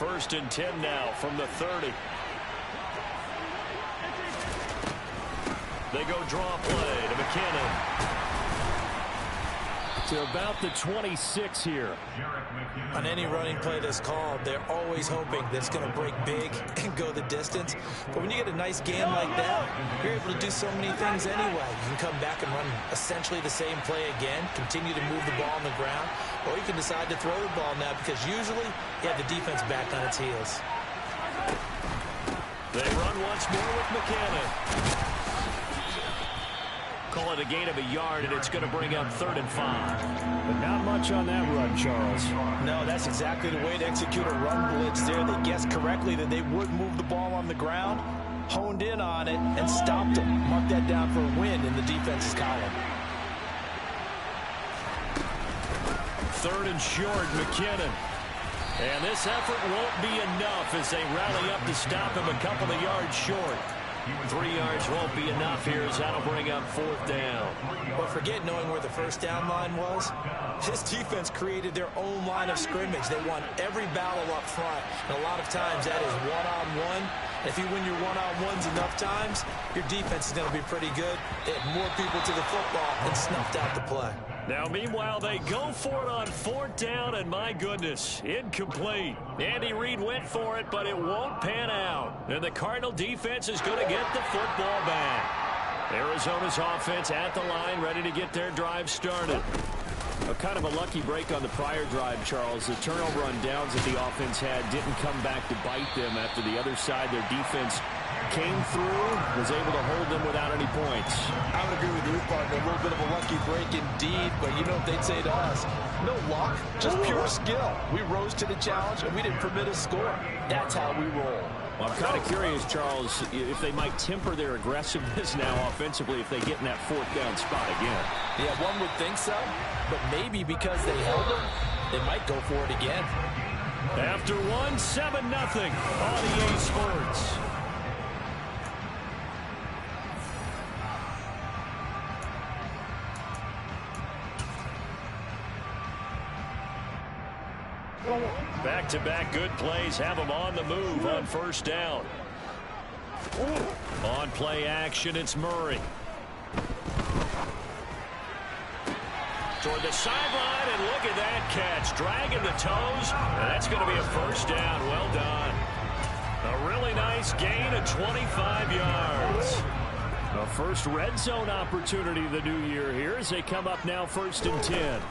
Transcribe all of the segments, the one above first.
1st and 10 now from the 30. They go draw play to McKinnon. To about the 26 here. On any running play that's called, they're always hoping that it's going to break big and go the distance. But when you get a nice game like that, you're able to do so many things anyway. You can come back and run essentially the same play again, continue to move the ball on the ground, or you can decide to throw the ball now because usually you have the defense back on its heels. They run once more with McKinnon. Call it a gain of a yard, and it's going to bring up 3rd and 5. But not much on that run, Charles. No, that's exactly the way to execute a run blitz there. They guessed correctly that they would move the ball on the ground, honed in on it, and stopped them. Mark that down for a win in the defense's column. 3rd and short, McKinnon. And this effort won't be enough as they rally up to stop him a couple of yards short. 3 yards won't be enough here as that'll bring up 4th down. But forget knowing where the first down line was. This defense created their own line of scrimmage. They won every battle up front. And a lot of times that is one-on-one. If you win your one-on-ones enough times, your defense is going to be pretty good. They had more people to the football and snuffed out the play. Now, meanwhile, they go for it on 4th down, and my goodness, incomplete. Andy Reid went for it, but it won't pan out. And the Cardinal defense is going to get the football back. Arizona's offense at the line, ready to get their drive started. A kind of a lucky break on the prior drive, Charles. The turnover on downs that the offense had didn't come back to bite them after the other side. Their defense came through, was able to hold them without any points. I would agree with you, partner. A little bit of a lucky break indeed, but you know what they'd say to us? No luck, just pure skill. We rose to the challenge, and we didn't permit a score. That's how we roll. Well, I'm kind of curious, Charles, if they might temper their aggressiveness now offensively if they get in that 4th down spot again. Yeah, one would think so, but maybe because they held them, they might go for it again. After 7-0 on EA Sports. Back-to-back good plays have them on the move on 1st down. On play action, it's Murray. Toward the sideline, and look at that catch. Dragging the toes, and that's going to be a 1st down. Well done. A really nice gain of 25 yards. A first red zone opportunity the new year here as they come up now 1st and 10.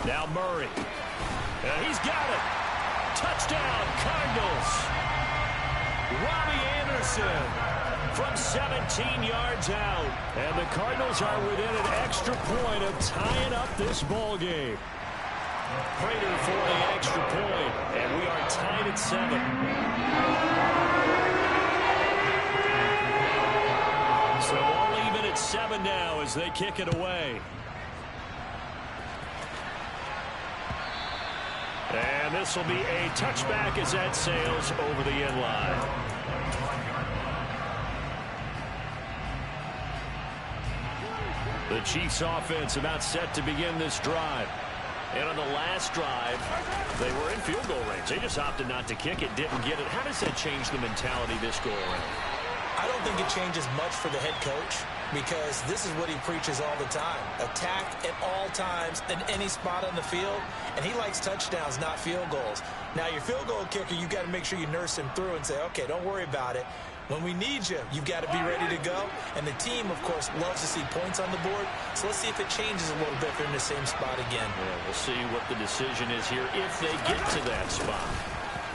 Now Murray. And he's got it. Touchdown, Cardinals. Robbie Anderson from 17 yards out. And the Cardinals are within an extra point of tying up this ball game. Prater for the extra point, and we are tied at 7. So all even at 7 now as they kick it away. And this will be a touchback as that sails over the end line. The Chiefs offense about set to begin this drive. And on the last drive, they were in field goal range. They just opted not to kick it, didn't get it. How does that change the mentality this go around? I don't think it changes much for the head coach because this is what he preaches all the time. Attack at all times in any spot on the field, and he likes touchdowns, not field goals. Now, your field goal kicker, you've got to make sure you nurse him through and say, okay, don't worry about it. When we need you, you've got to be ready to go. And the team, of course, loves to see points on the board. So let's see if it changes a little bit if they're in the same spot again. Yeah, we'll see what the decision is here if they get to that spot.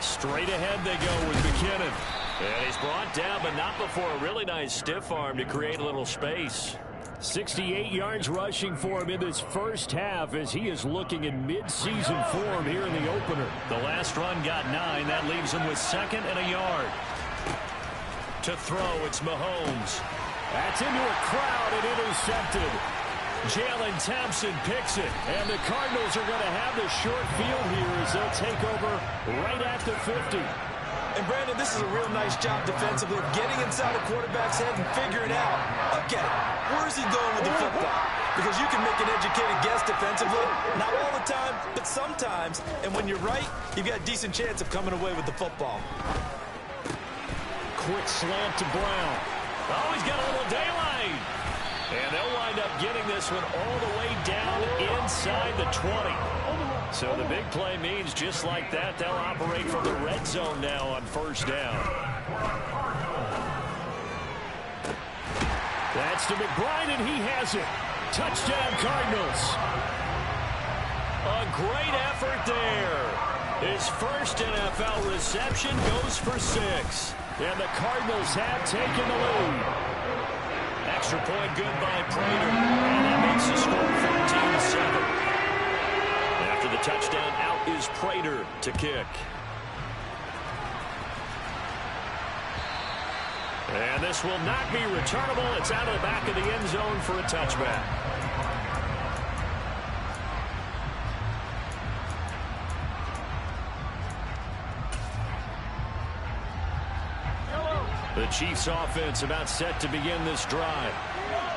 Straight ahead they go with McKinnon. And he's brought down, but not before a really nice stiff arm to create a little space. 68 yards rushing for him in this first half as he is looking in mid-season form here in the opener. The last run got 9. That leaves him with 2nd and a yard. To throw, it's Mahomes. That's into a crowd and intercepted. Jalen Thompson picks it. And the Cardinals are going to have the short field here as they'll take over right at the 50. And, Brandon, this is a real nice job defensively of getting inside a quarterback's head and figuring out, okay, where's he going with the football? Because you can make an educated guess defensively. Not all the time, but sometimes. And when you're right, you've got a decent chance of coming away with the football. Quick slant to Brown. Oh, he's got a little daylight. And they'll wind up getting this one all the way down inside the 20. So the big play means just like that, they'll operate from the red zone now on first down. That's to McBride, and he has it. Touchdown, Cardinals. A great effort there. His first NFL reception goes for 6. And the Cardinals have taken the lead. Extra point good by Prater. And that makes the score 14-7. After the touchdown, out is Prater to kick. And this will not be returnable. It's out of the back of the end zone for a touchback. The Chiefs offense about set to begin this drive.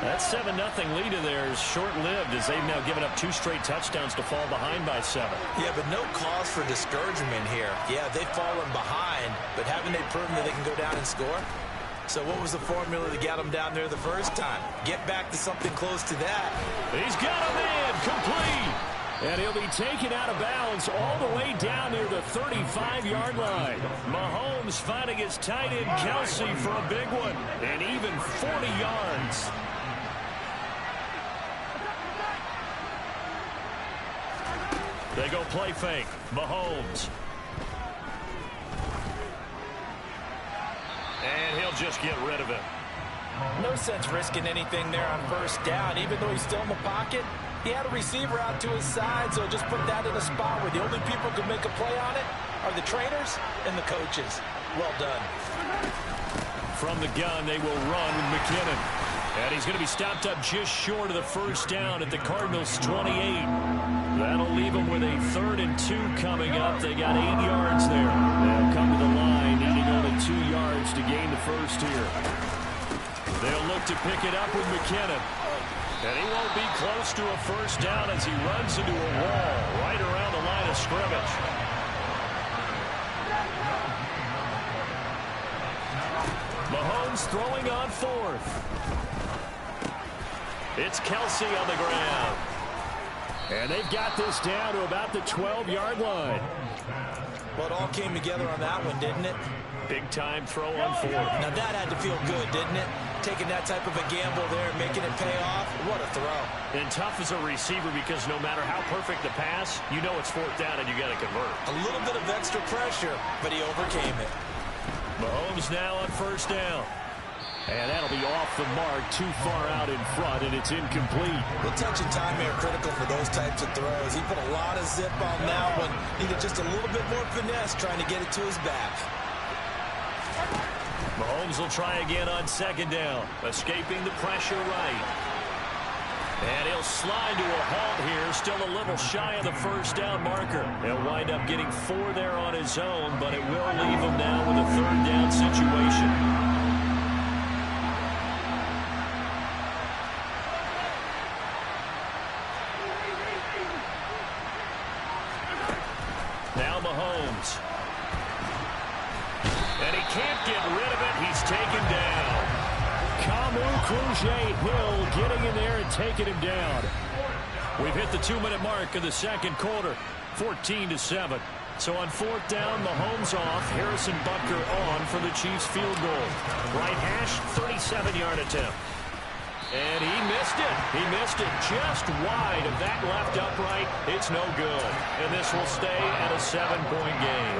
That 7-0 lead of theirs short-lived as they've now given up 2 straight touchdowns to fall behind by 7. Yeah, but no cause for discouragement here. Yeah, they've fallen behind, but haven't they proven that they can go down and score? So what was the formula that got them down there the first time? Get back to something close to that. He's got a man complete. And he'll be taken out of bounds all the way down near the 35-yard line. Mahomes finding his tight end Kelsey for a big one. And even 40 yards. They go play fake. Mahomes. And he'll just get rid of it. No sense risking anything there on first down, even though he's still in the pocket. He had a receiver out to his side, so just put that in a spot where the only people who can make a play on it are the trainers and the coaches. Well done. From the gun, they will run with McKinnon. And he's going to be stopped up just short of the first down at the Cardinals' 28. That'll leave them with a 3rd and 2 coming up. They got 8 yards there. They'll come to the line, needing only 2 yards to gain the first here. They'll look to pick it up with McKinnon. And he won't be close to a first down as he runs into a wall right around the line of scrimmage. Mahomes throwing on 4th. It's Kelsey on the ground. And they've got this down to about the 12-yard line. Well, it all came together on that one, didn't it? Big-time throw on 4th. Now, that had to feel good, didn't it? Taking that type of a gamble there, making it pay off. What a throw. And tough as a receiver because no matter how perfect the pass, you know it's 4th down and you got to convert. A little bit of extra pressure, but he overcame it. Mahomes now on first down. And that'll be off the mark, too far out in front, and it's incomplete. The touch and time are critical for those types of throws. He put a lot of zip on that one. Needed just a little bit more finesse trying to get it to his back. Mahomes will try again on 2nd down, escaping the pressure right. And he'll slide to a halt here, still a little shy of the first down marker. He'll wind up getting 4 there on his own, but it will leave him now with a 3rd down situation. Now Mahomes. And he can't get rid of it. He's taken down. Kamu Grugier-Hill getting in there and taking him down. We've hit the 2-minute mark of the second quarter. 14-7. So on 4th down, Mahomes off. Harrison Butker on for the Chiefs field goal. Right hash, 37-yard attempt. And he missed it. He missed it just wide of that left upright. It's no good. And this will stay at a 7-point game.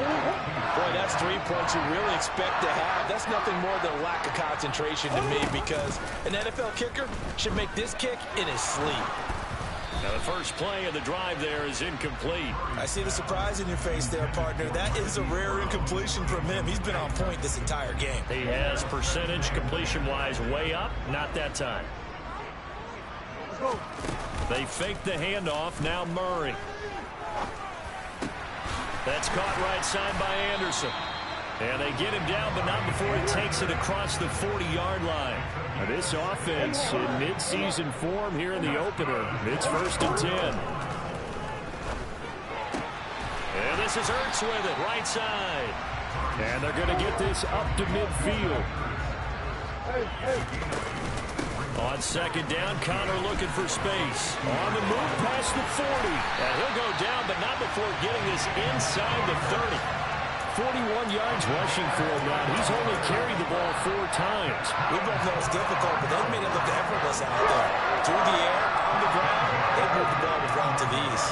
Boy, that's 3 points you really expect to have. That's nothing more than a lack of concentration to me because an NFL kicker should make this kick in his sleep. Now the first play of the drive there is incomplete. I see the surprise in your face there, partner. That is a rare incompletion from him. He's been on point this entire game. He has percentage completion-wise way up. Not that time. They fake the handoff. Now Murray. That's caught right side by Anderson. And they get him down, but not before he takes it across the 40-yard line. Now this offense in midseason form here in the opener. It's 1st and 10. And this is Ertz with it, right side. And they're going to get this up to midfield. On 2nd down, Connor looking for space. On the move past the 40. And he'll go down, but not before getting this inside the 30. 41 yards rushing for him now. He's only carried the ball 4 times. We both know it's difficult, but they made it look effortless out there. Through the air, on the ground, they moved the ball with relative ease.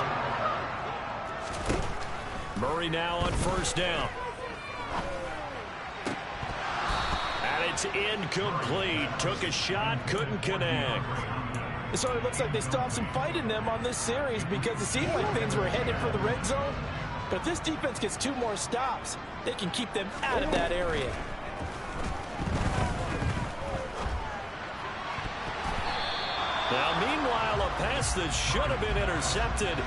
Murray now on 1st down. And it's incomplete. Took a shot, couldn't connect. So it looks like they still have some fight in them on this series because it seemed like things were headed for the red zone. But if this defense gets 2 more stops, they can keep them out of that area. Now, meanwhile, a pass that should have been intercepted,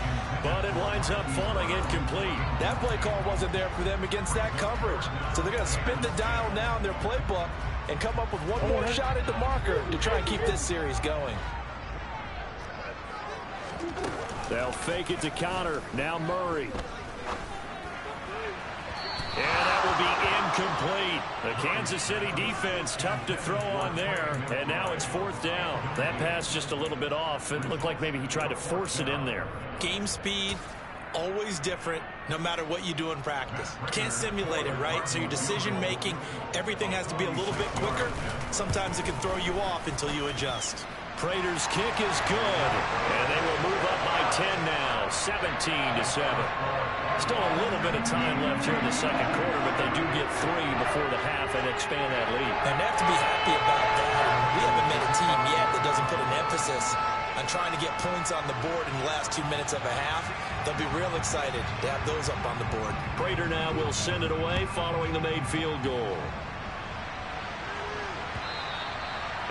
but it winds up falling incomplete. That play call wasn't there for them against that coverage. So they're going to spin the dial now in their playbook and come up with one more shot at the marker to try and keep this series going. They'll fake it to Connor. Now Murray. And that will be incomplete. The Kansas City defense tough to throw on there. And now it's 4th down. That pass just a little bit off. It looked like maybe he tried to force it in there. Game speed, always different, no matter what you do in practice. You can't simulate it, right? So your decision-making, everything has to be a little bit quicker. Sometimes it can throw you off until you adjust. Prater's kick is good. And they will move up by 10 now, 17-7. Still a little bit of time left here in the 2nd quarter, but they do get 3 before the half and expand that lead. And they have to be happy about that. We haven't met a team yet that doesn't put an emphasis on trying to get points on the board in the last 2 minutes of a half. They'll be real excited to have those up on the board. Prater now will send it away following the made field goal.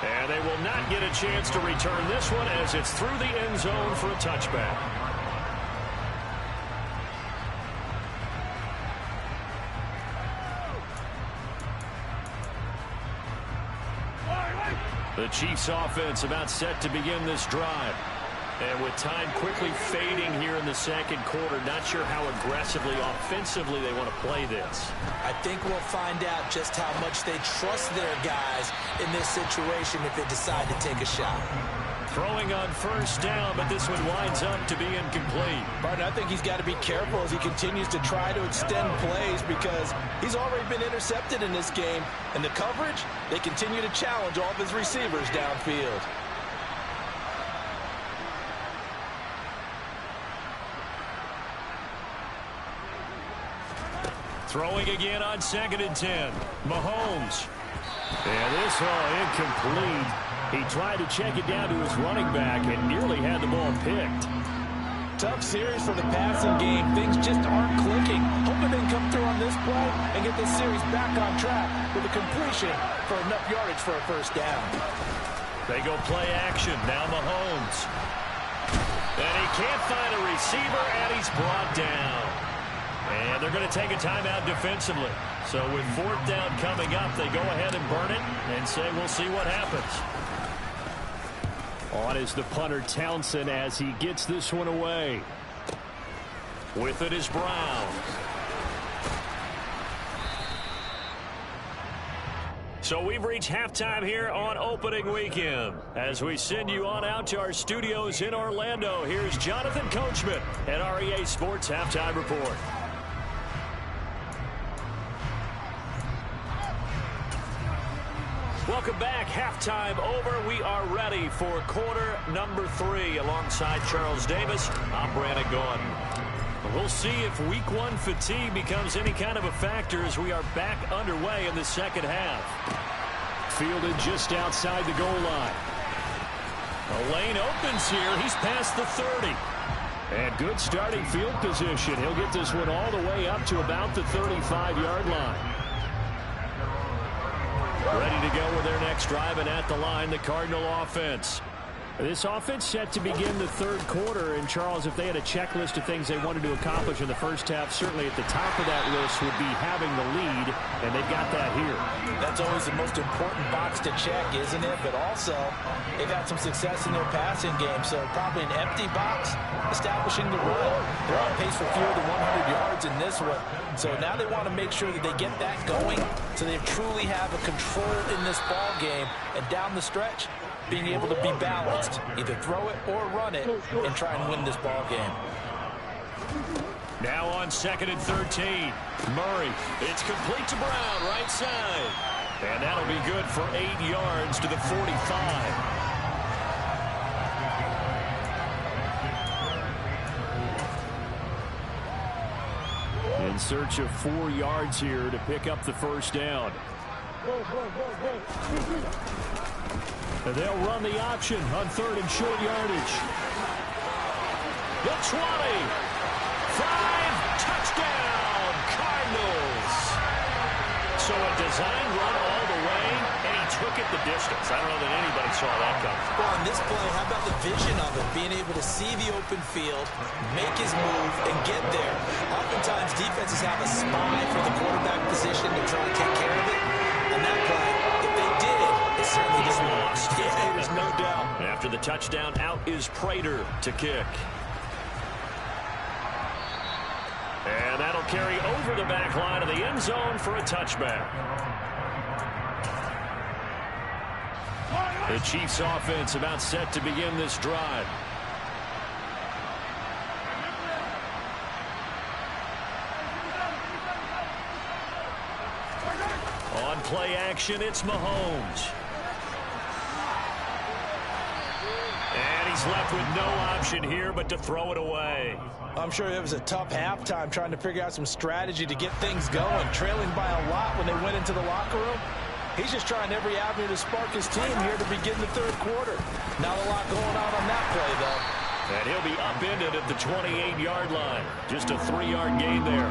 And they will not get a chance to return this one as it's through the end zone for a touchback. The Chiefs offense about set to begin this drive. And with time quickly fading here in the 2nd quarter, not sure how aggressively, offensively they want to play this. I think we'll find out just how much they trust their guys in this situation if they decide to take a shot. Throwing on 1st down, but this one winds up to be incomplete. Martin, I think he's got to be careful as he continues to try to extend plays because he's already been intercepted in this game. And the coverage, they continue to challenge all of his receivers downfield. Throwing again on 2nd and 10. Mahomes. And this incomplete. He tried to check it down to his running back and nearly had the ball picked. Tough series for the passing game. Things just aren't clicking. Hoping they can come through on this play and get this series back on track with a completion for enough yardage for a 1st down. They go play action. Now Mahomes. And he can't find a receiver, and he's brought down. And they're going to take a timeout defensively. So with 4th down coming up, they go ahead and burn it and say we'll see what happens. On is the punter Townsend as he gets this one away. With it is Brown. So we've reached halftime here on opening weekend. As we send you on out to our studios in Orlando, here's Jonathan Coachman at REA Sports Halftime Report. Welcome back. Halftime over. We are ready for quarter number 3 alongside Charles Davis. I'm Brandon Gaudin. We'll see if week 1 fatigue becomes any kind of a factor as we are back underway in the 2nd half. Fielded just outside the goal line. A lane opens here. He's past the 30. And good starting field position. He'll get this one all the way up to about the 35-yard line. Ready to go with their next drive, and at the line, the Cardinal offense. This offense set to begin the third quarter. And, Charles, if they had a checklist of things they wanted to accomplish in the first half, certainly at the top of that list would be having the lead, and they've got that here. That's always the most important box to check, isn't it? But also, they've had some success in their passing game, so probably an empty box establishing the run. They're on pace for fewer than 100 yards in this one. So now they want to make sure that they get that going so they truly have a control in this ball game. And down the stretch, being able to be balanced, either throw it or run it, and try and win this ball game. Now on 2nd and 13. Murray. It's complete to Brown, right side. And that'll be good for 8 yards to the 45. In search of 4 yards here to pick up the first down. And they'll run the option on 3rd and short yardage. The 20. 5. Touchdown, Cardinals. So a design run all the way, and he took it the distance. I don't know that anybody saw that coming. Well, on this play, how about the vision of it? Being able to see the open field, make his move, and get there. Oftentimes, defenses have a spy for the quarterback position to try to take care of it. On that play, if they did, it certainly just lost. Yeah, there's no doubt. After the touchdown, out is Prater to kick. And that'll carry over the back line of the end zone for a touchback. The Chiefs offense about set to begin this drive. On play action, it's Mahomes. And he's left with no option here but to throw it away. I'm sure it was a tough halftime trying to figure out some strategy to get things going. Trailing by a lot when they went into the locker room. He's just trying every avenue to spark his team here to begin the third quarter. Not a lot going on that play, though. And he'll be upended at the 28-yard line. Just a 3-yard gain there.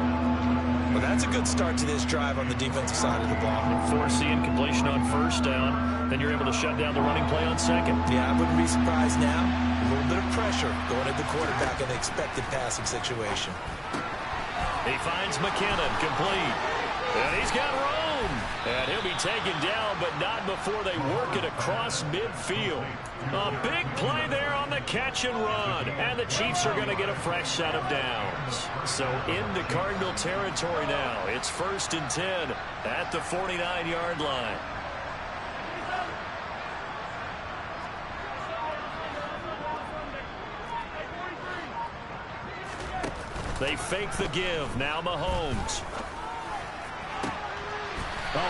Well, that's a good start to this drive on the defensive side of the ball. Force the incompletion on first down. Then you're able to shut down the running play on second. Yeah, I wouldn't be surprised now. A little bit of pressure going at the quarterback in the expected passing situation. He finds McKinnon complete. And he's got room. And he'll be taken down, but not before they work it across midfield. A big play there on the catch and run. And the Chiefs are going to get a fresh set of downs. So into Cardinal territory now. It's 1st and 10 at the 49-yard line. They fake the give. Now Mahomes.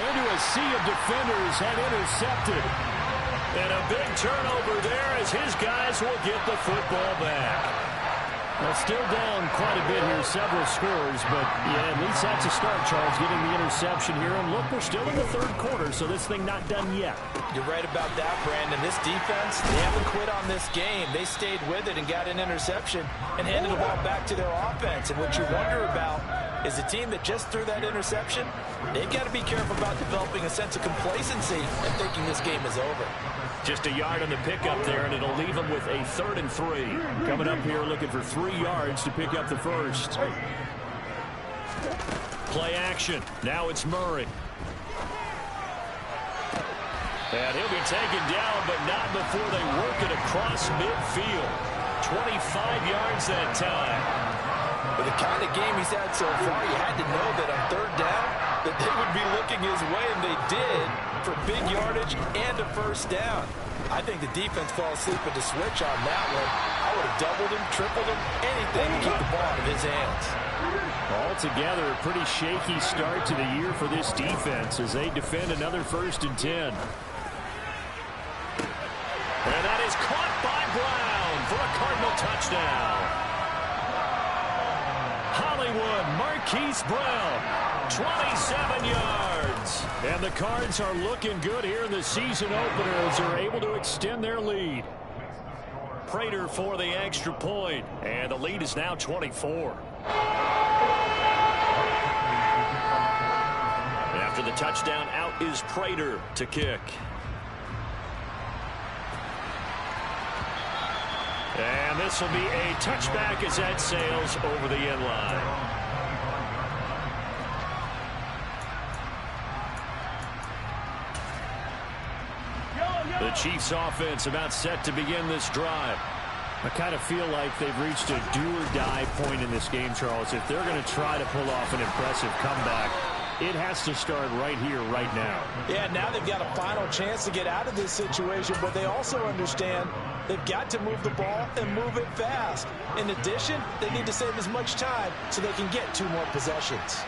Into a sea of defenders and intercepted. And a big turnover there as his guys will get the football back. Well, still down quite a bit here, several scores, but yeah, at least that's a start, Charles, getting the interception here. And look, we're still in the third quarter, so this thing not done yet. You're right about that, Brandon. This defense, they haven't quit on this game. They stayed with it and got an interception and handed the ball back to their offense. And what you wonder about is a team that just threw that interception, they've got to be careful about developing a sense of complacency and thinking this game is over. Just a yard on the pickup there, and it'll leave them with a 3rd and 3. Coming up here looking for 3 yards to pick up the first. Play action. Now it's Murray. And he'll be taken down, but not before they work it across midfield. 25 yards that time. With the kind of game he's had so far, you had to know that on 3rd down, that they would be looking his way, and they did, for big yardage and a first down. I think the defense fell asleep at the switch on that one. I would have doubled him, tripled him, anything to keep the ball out of his hands. Altogether, a pretty shaky start to the year for this defense as they defend another 1st and 10. And that is caught by Brown for a Cardinal touchdown. Hollywood Marquise Brown. 27 yards. And the Cards are looking good here in the season opener as they're able to extend their lead. Prater for the extra point. And the lead is now 24. After the touchdown, out is Prater to kick. And this will be a touchback as that sails over the end line. The Chiefs offense about set to begin this drive. I kind of feel like they've reached a do-or-die point in this game, Charles. If they're going to try to pull off an impressive comeback, it has to start right here, right now. Yeah, now they've got a final chance to get out of this situation, but they also understand they've got to move the ball and move it fast. In addition, they need to save as much time so they can get 2 more possessions.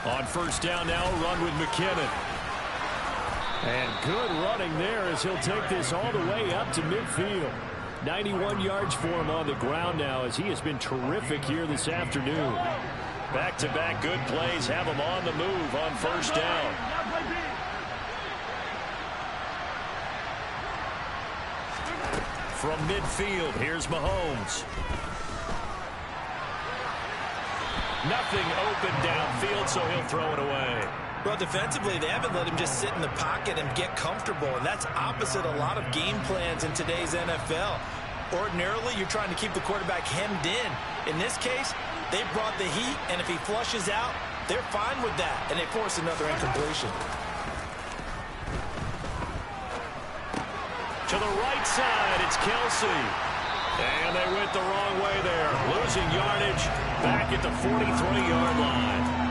On first down now, run with McKinnon. And good running there as he'll take this all the way up to midfield. 91 yards for him on the ground now as he has been terrific here this afternoon. Back-to-back good plays have him on the move on first down. From midfield, here's Mahomes. Nothing open downfield, so he'll throw it away. Well, defensively, they haven't let him just sit in the pocket and get comfortable, and that's opposite a lot of game plans in today's NFL. Ordinarily, you're trying to keep the quarterback hemmed in. In this case, they brought the heat, and if he flushes out, they're fine with that, and they force another incompletion. To the right side, it's Kelsey. And they went the wrong way there. Losing yardage back at the 43-yard line.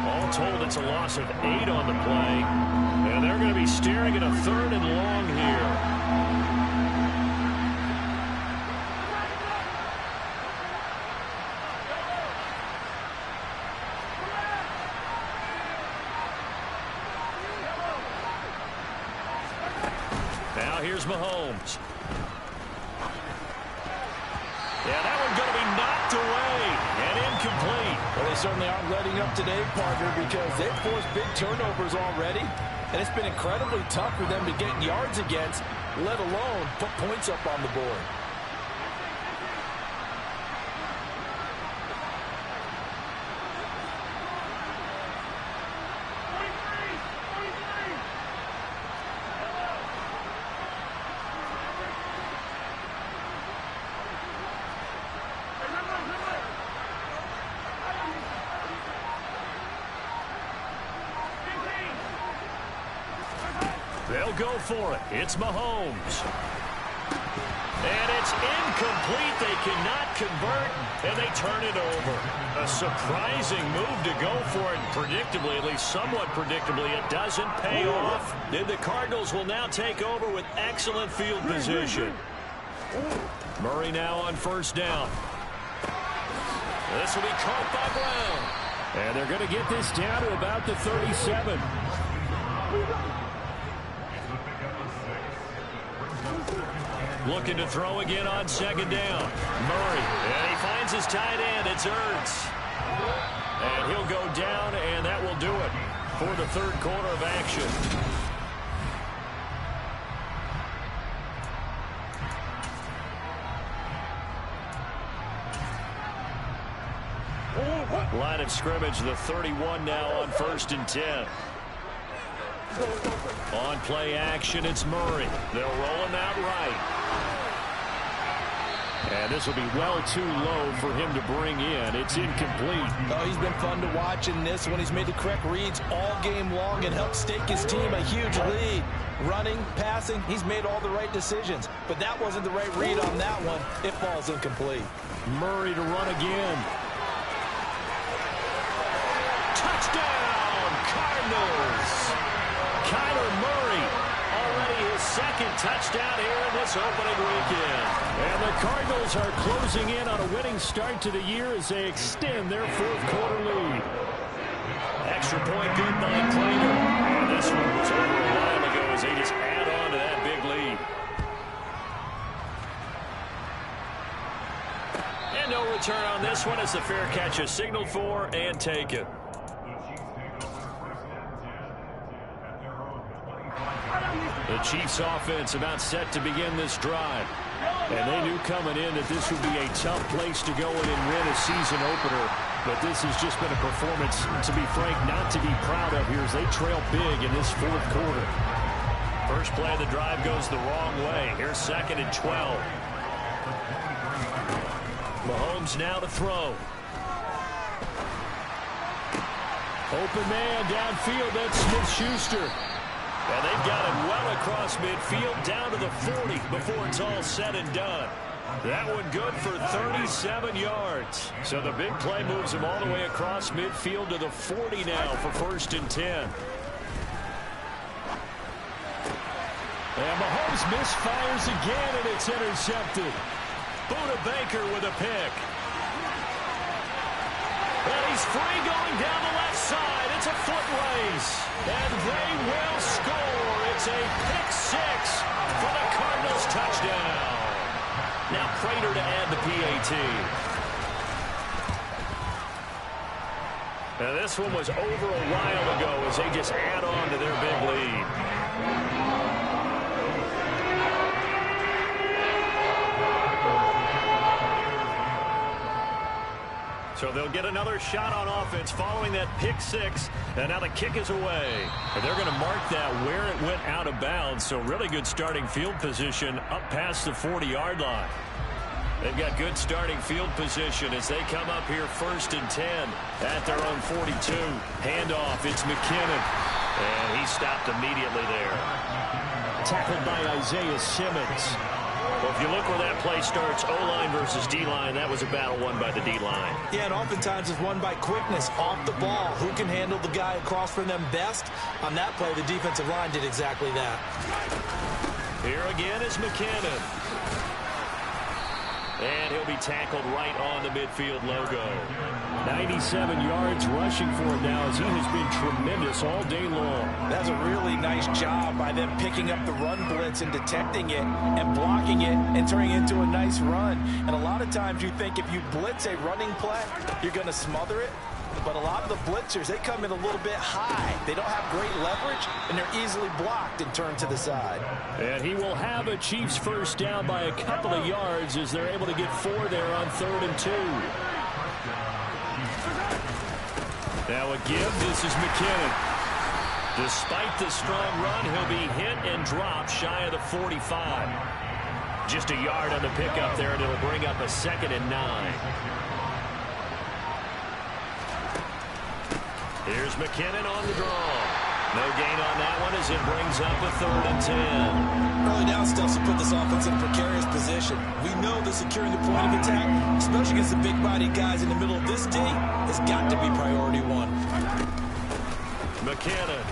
All told, it's a loss of 8 on the play. And they're going to be staring at a 3rd and long here. Now here's Mahomes. Yeah, that one's going to be knocked away and incomplete. Well, they certainly aren't letting up today, partner, because they've forced big turnovers already, and it's been incredibly tough for them to get yards against, let alone put points up on the board. They'll go for it. It's Mahomes. And it's incomplete. They cannot convert, and they turn it over. A surprising move to go for it. Predictably, at least somewhat predictably, it doesn't pay off. Then the Cardinals will now take over with excellent field position. Murray now on first down. This will be caught by Brown. And they're going to get this down to about the 37. Looking to throw again on second down. Murray, and he finds his tight end. It's Ertz. And he'll go down, and that will do it for the 3rd quarter of action. Line of scrimmage, the 31 now on 1st and 10. On play action, it's Murray. They'll roll him out right. And this will be well too low for him to bring in. It's incomplete. Oh, he's been fun to watch in this one. He's made the correct reads all game long and helped stake his team a huge lead. Running, passing, he's made all the right decisions. But that wasn't the right read on that one. It falls incomplete. Murray to run again. Touchdown, Cardinals! Kyler Murray, already his 2nd touchdown here in this opening weekend. And the Cardinals are closing in on a winning start to the year as they extend their 4th quarter lead. Extra point good by Prater. And this one was over a while ago as they just add on to that big lead. And no return on this one as the fair catch is signaled for and taken. The Chiefs offense about set to begin this drive. And they knew coming in that this would be a tough place to go in and win a season opener. But this has just been a performance, to be frank, not to be proud of here as they trail big in this fourth quarter. First play of the drive goes the wrong way. Here's 2nd and 12. Mahomes now to throw. Open man downfield. That's Smith-Schuster. And they've got it well across midfield down to the 40 before it's all said and done. That one good for 37 yards. So the big play moves him all the way across midfield to the 40 now for 1st and 10. And Mahomes misfires again, and it's intercepted. Buda Baker with a pick. And he's free going down the left side. It's a foot race. And they will score. It's a pick 6 for the Cardinals touchdown. Now Prater to add the PAT. Now this one was over a while ago as they just add on to their big lead. So they'll get another shot on offense following that pick 6. And now the kick is away. And they're going to mark that where it went out of bounds. So really good starting field position up past the 40-yard line. They've got good starting field position as they come up here 1st and 10 at their own 42. Handoff, it's McKinnon. And he stopped immediately there. Tackled by Isaiah Simmons. Well, if you look where that play starts, O-line versus D-line, that was a battle won by the D-line. Yeah, and oftentimes it's won by quickness off the ball. Who can handle the guy across from them best? On that play, the defensive line did exactly that. Here again is McKinnon. And he'll be tackled right on the midfield logo. 97 yards rushing for him now as he has been tremendous all day long. That's a really nice job by them picking up the run blitz and detecting it and blocking it and turning it into a nice run. And a lot of times you think if you blitz a running play, you're going to smother it. But a lot of the blitzers, they come in a little bit high. They don't have great leverage, and they're easily blocked and turned to the side. And he will have a Chiefs first down by a couple of yards as they're able to get 4 there on 3rd and 2. Now again, this is McKinnon. Despite the strong run, he'll be hit and dropped shy of the 45. Just a yard on the pickup there, and it'll bring up a 2nd and 9. Here's McKinnon on the draw. No gain on that one as it brings up a 3rd and 10. Early down stuff to put this offense in a precarious position. We know that securing the point of attack, especially against the big-bodied guys in the middle of this D, has got to be priority 1. McKinnon.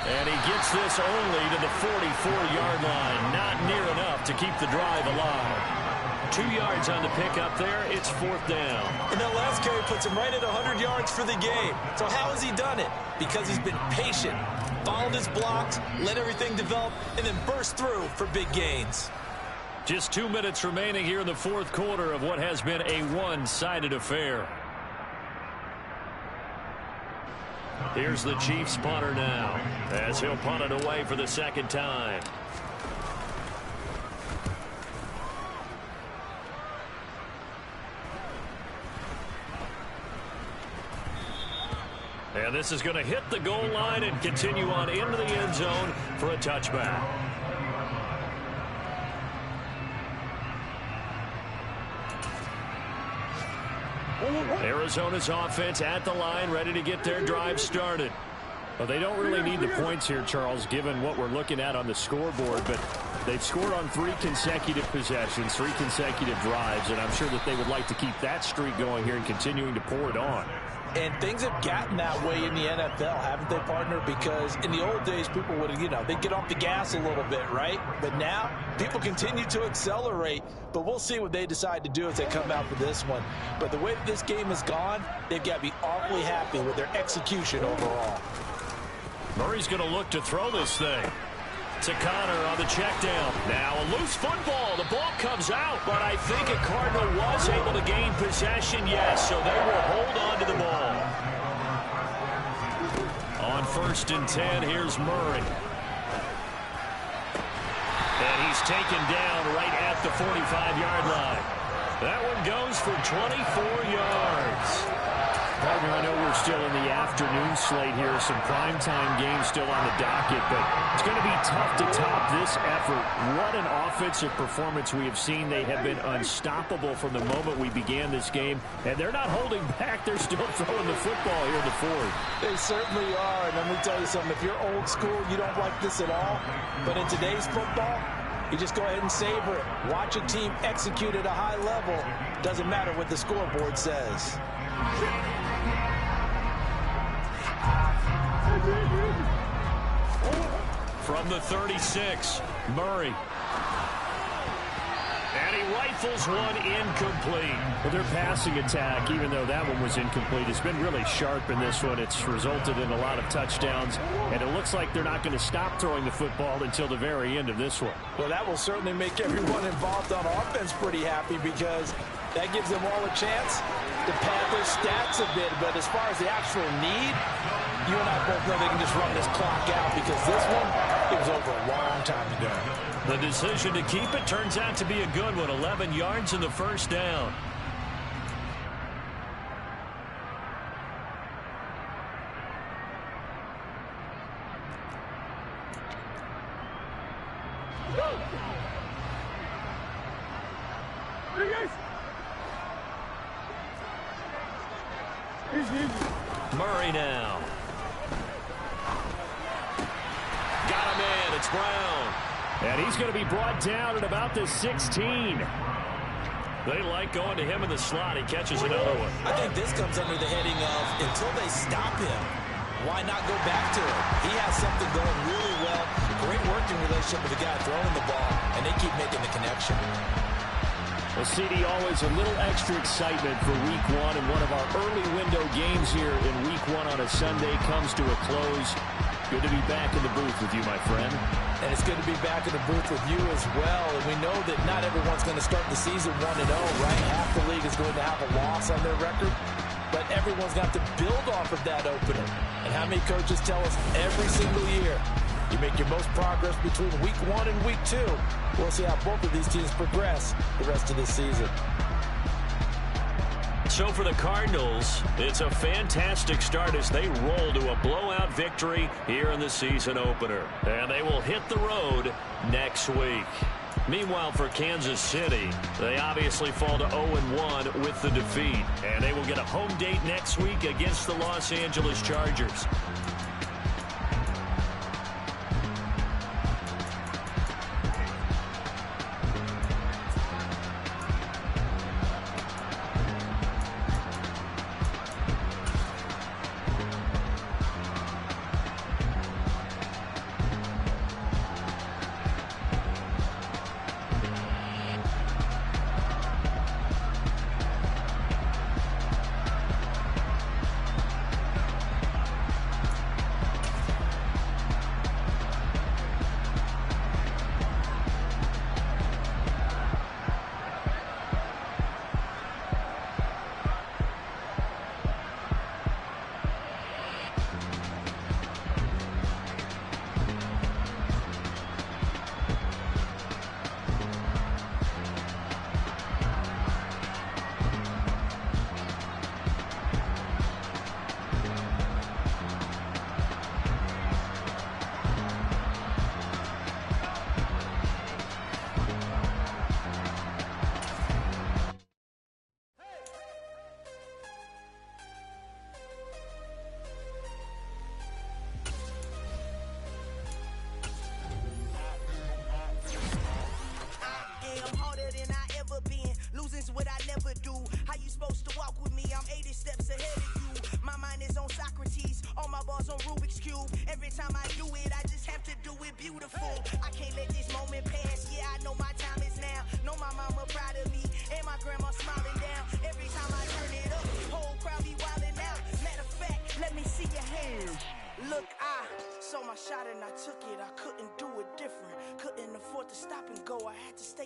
And he gets this only to the 44-yard line. Not near enough to keep the drive alive. 2 yards on the pickup there. It's 4th down. And that last carry puts him right at 100 yards for the game. So how has he done it? Because he's been patient, followed his blocks, let everything develop, and then burst through for big gains. Just 2 minutes remaining here in the fourth quarter of what has been a one-sided affair. Here's the Chiefs punter now as he'll punt it away for the 2nd time. And this is going to hit the goal line and continue on into the end zone for a touchback. Arizona's offense at the line, ready to get their drive started. Well, they don't really need the points here, Charles, given what we're looking at on the scoreboard, but they've scored on 3 consecutive possessions, 3 consecutive drives, and I'm sure that they would like to keep that streak going here and continuing to pour it on. And things have gotten that way in the NFL, haven't they, partner? Because in the old days, people would, they'd get off the gas a little bit, right? But now, people continue to accelerate. But we'll see what they decide to do as they come out for this one. But the way that this game has gone, they've got to be awfully happy with their execution overall. Murray's going to look to throw this thing. To Connor on the check down. Now a loose football. The ball comes out, but I think a Cardinal was able to gain possession. Yes, so they will hold on to the ball. On 1st and 10, here's Murray. And he's taken down right at the 45-yard line. That one goes for 24 yards. Partner, I know we're still in the afternoon slate here. Some primetime games still on the docket, but it's going to be tough to top this effort. What an offensive performance we have seen. They have been unstoppable from the moment we began this game, and they're not holding back. They're still throwing the football here in the fourth. They certainly are, and let me tell you something. If you're old school, you don't like this at all, but in today's football, you just go ahead and savor it. Watch a team execute at a high level. Doesn't matter what the scoreboard says. From the 36, Murray. And he rifles one incomplete. Well, their passing attack, even though that one was incomplete, has been really sharp in this one. It's resulted in a lot of touchdowns, and it looks like they're not going to stop throwing the football until the very end of this one. Well, that will certainly make everyone involved on offense pretty happy because that gives them all a chance to pad their stats a bit. But as far as the actual need, you and I both know they can just run this clock out because this one, it was over a long time ago. The decision to keep it turns out to be a good one. 11 yards in the first down. Murray now. Got him in. It's Brown. And he's going to be brought down at about the 16. They like going to him in the slot. He catches another one. I think this comes under the heading of until they stop him, why not go back to him? He has something going really well. Great working relationship with the guy throwing the ball, and they keep making the connection. Well, CD, always a little extra excitement for Week 1, and one of our early window games here in Week 1 on a Sunday comes to a close. Good to be back in the booth with you, my friend. And it's good to be back in the booth with you as well. And we know that not everyone's going to start the season 1-0, right? Half the league is going to have a loss on their record. But everyone's got to build off of that opener. And how many coaches tell us every single year, you make your most progress between Week 1 and Week 2. We'll see how both of these teams progress the rest of this season. So for the Cardinals, it's a fantastic start as they roll to a blowout victory here in the season opener. And they will hit the road next week. Meanwhile, for Kansas City, they obviously fall to 0-1 with the defeat. And they will get a home date next week against the Los Angeles Chargers.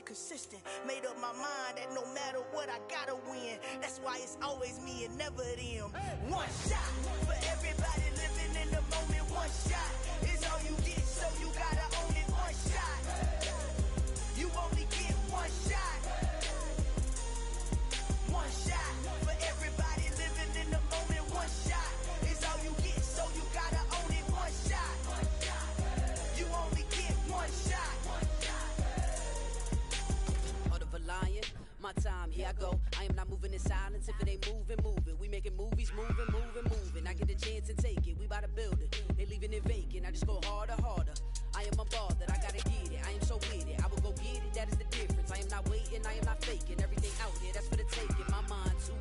Consistent, made up my mind that no matter what I gotta win. That's why it's always me and never them. One shot for everybody living in the moment. One shot is all you get, so you gotta own it. One shot. silence. If it ain't moving, move it. We making movies, moving. I get a chance and take it. We bout to build it. They leaving it vacant. I just go harder. I am a ball that I gotta get it. I am so with it. I will go get it. That is the difference. I am not waiting. I am not faking. Everything out here, that's for the taking. My mind too